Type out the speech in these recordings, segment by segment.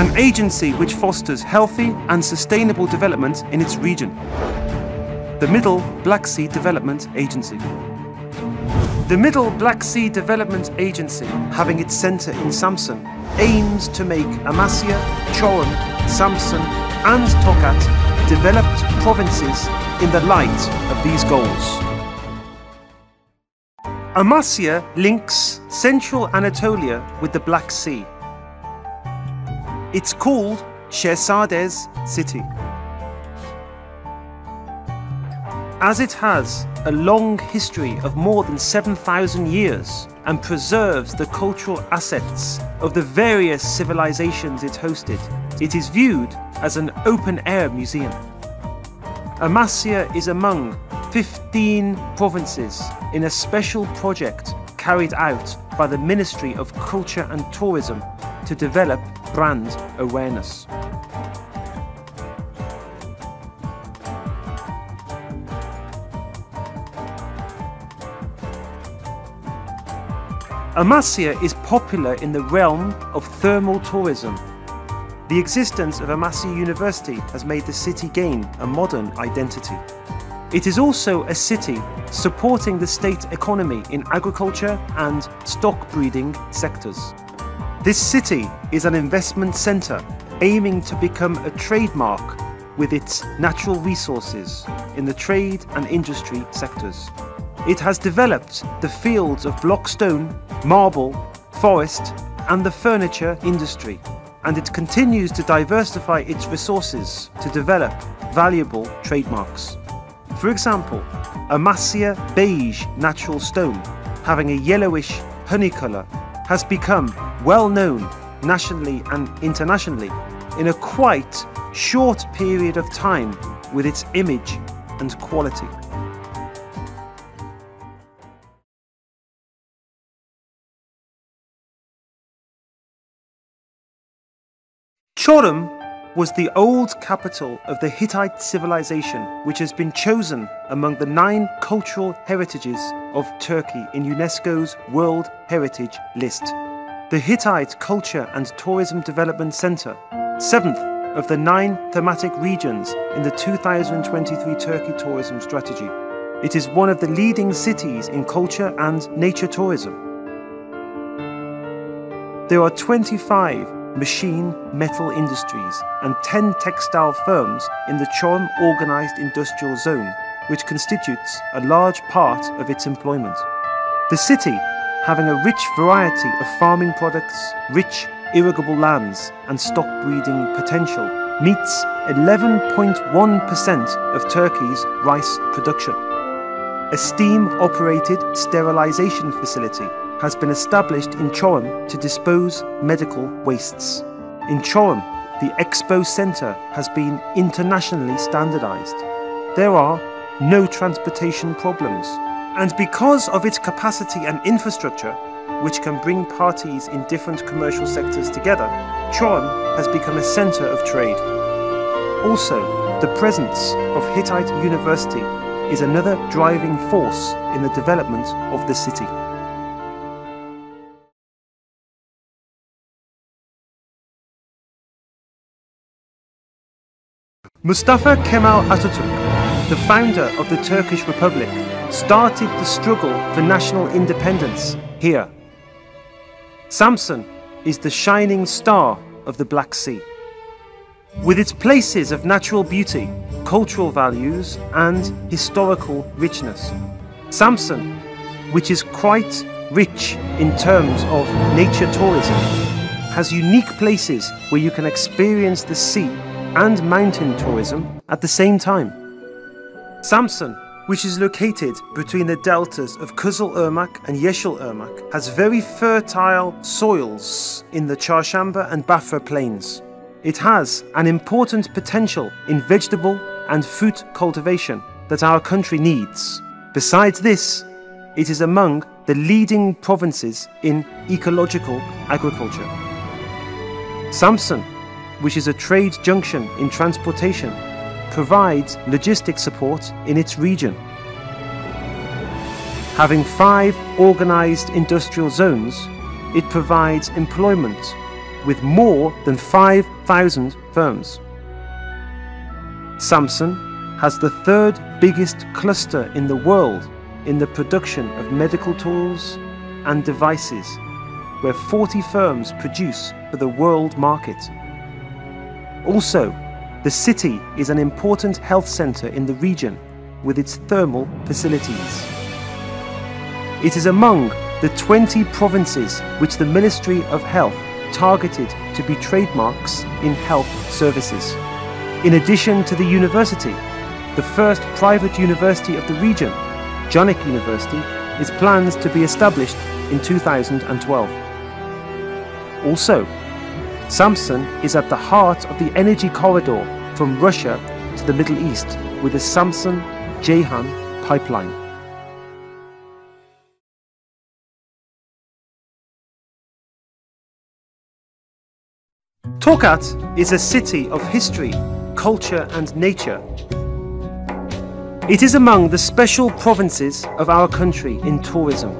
an agency which fosters healthy and sustainable development in its region. The Middle Black Sea Development Agency. The Middle Black Sea Development Agency, having its centre in Samsun, aims to make Amasya, Çorum, Samsun and Tokat developed provinces in the light of these goals. Amasya links central Anatolia with the Black Sea. It's called Şehzade's City, as it has a long history of more than 7,000 years and preserves the cultural assets of the various civilizations it hosted. It is viewed as an open-air museum. Amasya is among 15 provinces in a special project carried out by the Ministry of Culture and Tourism to develop brand awareness. Amasya is popular in the realm of thermal tourism. The existence of Amasya University has made the city gain a modern identity. It is also a city supporting the state economy in agriculture and stock breeding sectors. This city is an investment centre aiming to become a trademark with its natural resources in the trade and industry sectors. It has developed the fields of blockstone, marble, forest and the furniture industry, and it continues to diversify its resources to develop valuable trademarks. For example, Amasya beige natural stone, having a yellowish honey colour, has become well known nationally and internationally in a quite short period of time with its image and quality. Çorum was the old capital of the Hittite civilization, which has been chosen among the 9 cultural heritages of Turkey in UNESCO's World Heritage List. The Hittite Culture and Tourism Development Centre, 7th of the 9 thematic regions in the 2023 Turkey Tourism Strategy. It is one of the leading cities in culture and nature tourism. There are 25 machine metal industries and 10 textile firms in the Çorum Organised Industrial Zone, which constitutes a large part of its employment. The city, having a rich variety of farming products, rich irrigable lands and stock breeding potential, meets 11.1% of Turkey's rice production. A steam-operated sterilisation facility has been established in Çorum to dispose medical wastes. In Çorum, the Expo Centre has been internationally standardised. There are no transportation problems. And because of its capacity and infrastructure, which can bring parties in different commercial sectors together, Çorum has become a centre of trade. Also, the presence of Hittite University is another driving force in the development of the city. Mustafa Kemal Atatürk, the founder of the Turkish Republic, started the struggle for national independence here. Samsun is the shining star of the Black Sea. With its places of natural beauty, cultural values and historical richness. Samsun, which is quite rich in terms of nature tourism, has unique places where you can experience the sea and mountain tourism at the same time. Samsun, which is located between the deltas of Kızılırmak and Yeşilırmak, has very fertile soils in the Çarşamba and Bafra plains. It has an important potential in vegetable and fruit cultivation that our country needs. Besides this, it is among the leading provinces in ecological agriculture. Samsun, which is a trade junction in transportation, provides logistics support in its region. Having 5 organised industrial zones, it provides employment with more than 5,000 firms. Samsun has the third biggest cluster in the world in the production of medical tools and devices, where 40 firms produce for the world market. Also, the city is an important health center in the region with its thermal facilities. It is among the 20 provinces which the Ministry of Health targeted to be trademarks in health services. In addition to the university, the first private university of the region, Janik University, is planned to be established in 2012. Also, Samsun is at the heart of the energy corridor from Russia to the Middle East with the Samsun-Ceyhan pipeline. Tokat is a city of history, culture and nature. It is among the special provinces of our country in tourism.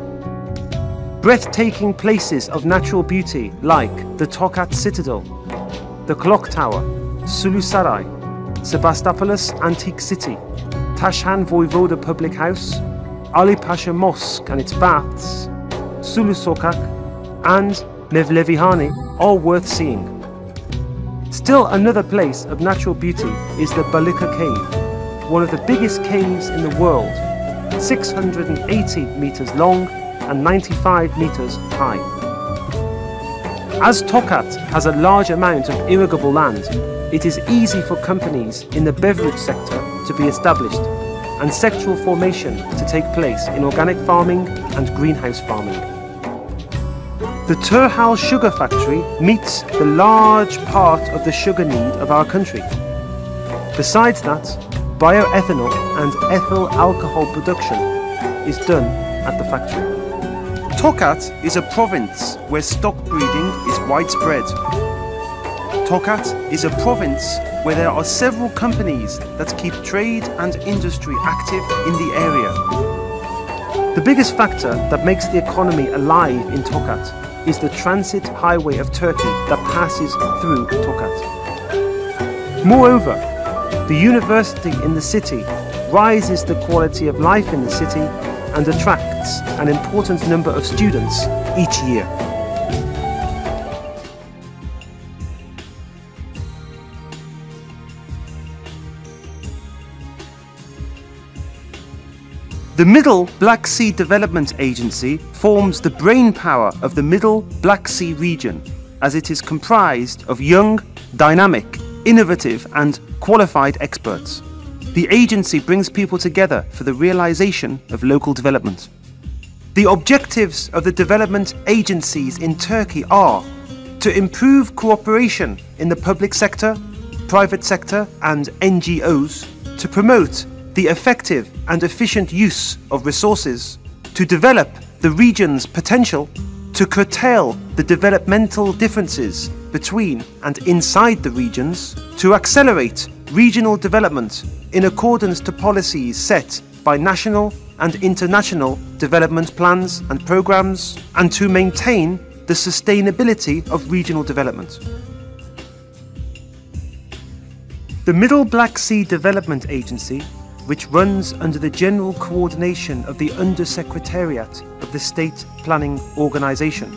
Breathtaking places of natural beauty like the Tokat Citadel, the Clock Tower, Sulu Saray, Sebastopol's Antique City, Tashan Voivoda Public House, Ali Pasha Mosque and its baths, Sulu Sokak and Mevlevihane are worth seeing. Still another place of natural beauty is the Balıka Cave, one of the biggest caves in the world, 680 meters long and 95 meters high. As Tokat has a large amount of irrigable land, it is easy for companies in the beverage sector to be established and sectoral formation to take place in organic farming and greenhouse farming. The Turhal sugar factory meets the large part of the sugar need of our country. Besides that, bioethanol and ethyl alcohol production is done at the factory. Tokat is a province where stock breeding is widespread. Tokat is a province where there are several companies that keep trade and industry active in the area. The biggest factor that makes the economy alive in Tokat is the transit highway of Turkey that passes through Tokat. Moreover, the university in the city rises the quality of life in the city and attracts an important number of students each year. The Middle Black Sea Development Agency forms the brainpower of the Middle Black Sea region, as it is comprised of young, dynamic, innovative and qualified experts. The agency brings people together for the realization of local development. The objectives of the development agencies in Turkey are to improve cooperation in the public sector, private sector and NGOs, to promote the effective and efficient use of resources, to develop the region's potential, to curtail the developmental differences between and inside the regions, to accelerate regional development in accordance to policies set by national and international development plans and programs, and to maintain the sustainability of regional development. The Middle Black Sea Development Agency, which runs under the general coordination of the Under-Secretariat of the State Planning Organization.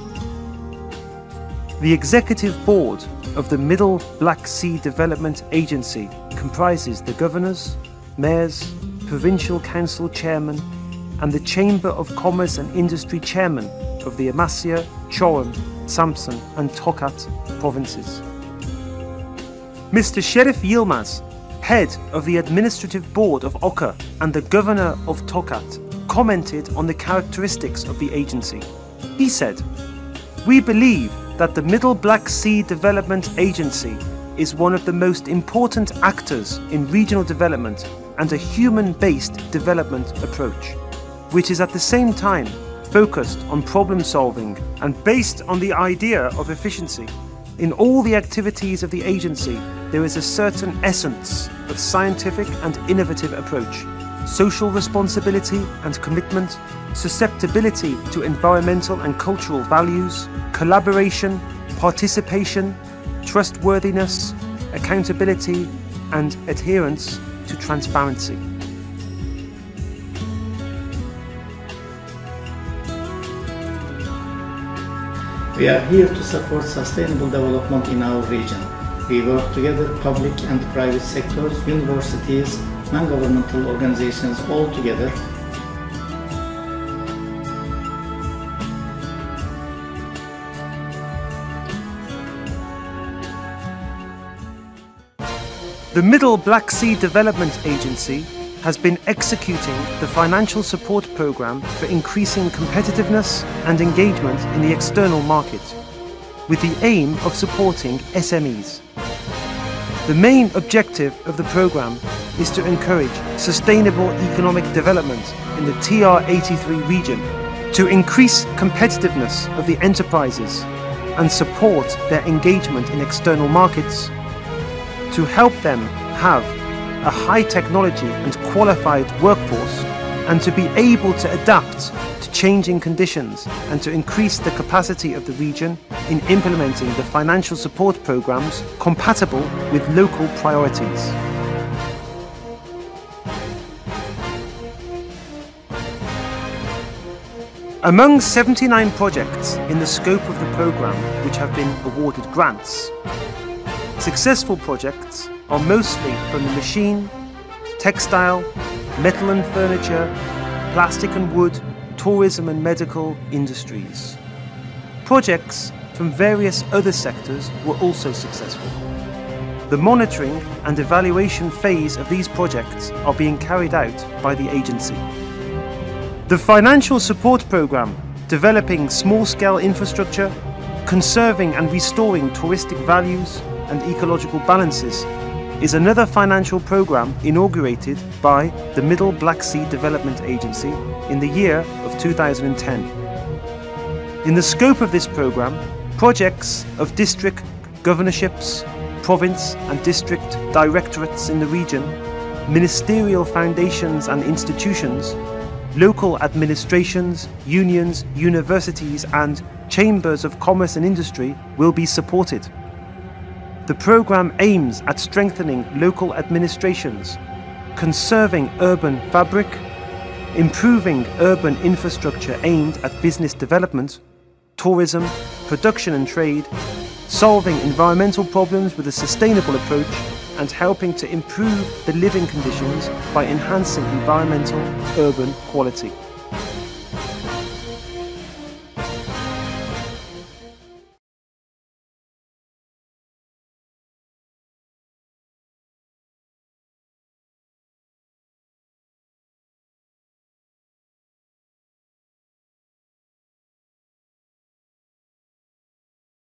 The Executive Board of the Middle Black Sea Development Agency comprises the governors, mayors, provincial council chairman and the Chamber of Commerce and Industry chairman of the Amasya, Çorum, Samsun and Tokat provinces. Mr. Şerif Yilmaz, head of the Administrative Board of Oka and the Governor of Tokat, commented on the characteristics of the agency. He said, "We believe that the Middle Black Sea Development Agency is one of the most important actors in regional development and a human-based development approach, which is at the same time focused on problem solving and based on the idea of efficiency. In all the activities of the agency, there is a certain essence of scientific and innovative approach, social responsibility and commitment, susceptibility to environmental and cultural values, collaboration, participation, trustworthiness, accountability, and adherence to transparency. We are here to support sustainable development in our region. We work together, public and private sectors, universities, non-governmental organizations, all together. The Middle Black Sea Development Agency has been executing the financial support program for increasing competitiveness and engagement in the external market, with the aim of supporting SMEs. The main objective of the program is to encourage sustainable economic development in the TR83 region, to increase competitiveness of the enterprises and support their engagement in external markets, to help them have a high technology and qualified workforce, and to be able to adapt to changing conditions and to increase the capacity of the region in implementing the financial support programs compatible with local priorities. Among 79 projects in the scope of the program which have been awarded grants, successful projects are mostly from the machine, textile, metal and furniture, plastic and wood, tourism and medical industries. Projects from various other sectors were also successful. The monitoring and evaluation phase of these projects are being carried out by the agency. The financial support program, developing small-scale infrastructure, conserving and restoring touristic values and ecological balances, is another financial program inaugurated by the Middle Black Sea Development Agency in the year of 2010. In the scope of this program, projects of district governorships, province and district directorates in the region, ministerial foundations and institutions, local administrations, unions, universities and chambers of commerce and industry will be supported. The program aims at strengthening local administrations, conserving urban fabric, improving urban infrastructure aimed at business development, tourism, production and trade, solving environmental problems with a sustainable approach, and helping to improve the living conditions by enhancing environmental urban quality.